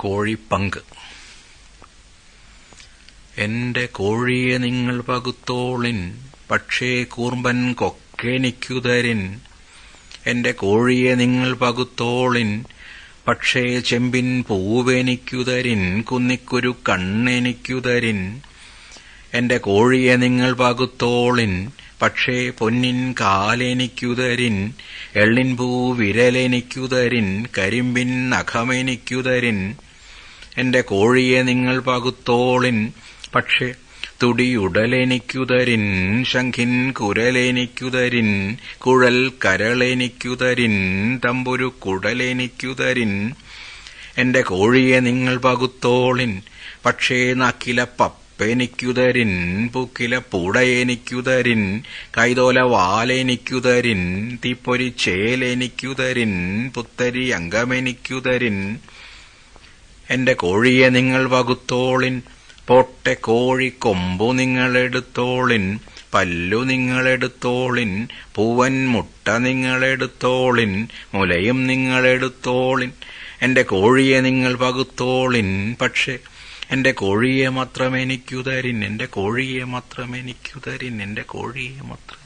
കോഴിപ്പങ്ക്. എന്റെ കോഴിയെ നിങ്ങൾ പകുത്തോളിൻ, പക്ഷേ കൂർമ്പൻ കൊക്കെനിക്കുതരിൻ. എന്റെ കോഴിയെ നിങ്ങൾ പകുത്തോളിൻ, പക്ഷേ ചെമ്പിൻ പൂവെനിക്കുതരിൻ. കുന്നിക്കുരു കണ്ണെനിക്കുതരിൻ. എന്റെ കോഴിയെ നിങ്ങൾ പകുത്തോളിൻ, പക്ഷേ പൊന്നിൻ കാലെനിക്കുതരിൻ. എള്ളിൻ പൂ വിരലെനിക്കുതരിൻ. കരിമ്പിൻ നഖമെനിക്കുതരിൻ. എന്റെ കോഴിയെ നിങ്ങൾ പകുത്തോളിൻ, പക്ഷേ തുടിയുടലെനിക്കുതരിൻ. ശംഖിൻ കുരലെനിക്കുതരിൻ. കുഴൽ കരളെനിക്കുതരിൻ. തമ്പുരു കുടലെനിക്കുതരിൻ. എന്റെ കോഴിയെ നിങ്ങൾ പകുത്തോളിൻ, പക്ഷേ നാക്കില പപ്പെനിക്കുതരിൻ. പൂക്കില പൂടയെനിക്കുതരിൻ. കൈതോല വാലെനിക്കുതരിൻ. തീപ്പൊരി ചേലെനിക്കുതരിൻ. പുത്തരി അംഗമെനിക്കുതരിൻ. എന്റെ കോഴിയെ നിങ്ങൾ പകുത്തോളിൻ, പോട്ടെ കോഴി കൊമ്പു നിങ്ങളെടുത്തോളിൻ. പല്ലു നിങ്ങളെടുത്തോളിൻ. പൂവൻ മുട്ട നിങ്ങളെടുത്തോളിൻ. മുലയും നിങ്ങളെടുത്തോളിൻ. എന്റെ കോഴിയെ നിങ്ങൾ പകുത്തോളിൻ, പക്ഷേ എന്റെ കോഴിയെ മാത്രമെനിക്കുതരിൻ. എന്റെ കോഴിയെ മാത്രമെനിക്കുതരിൻ. എന്റെ കോഴിയെ മാത്രം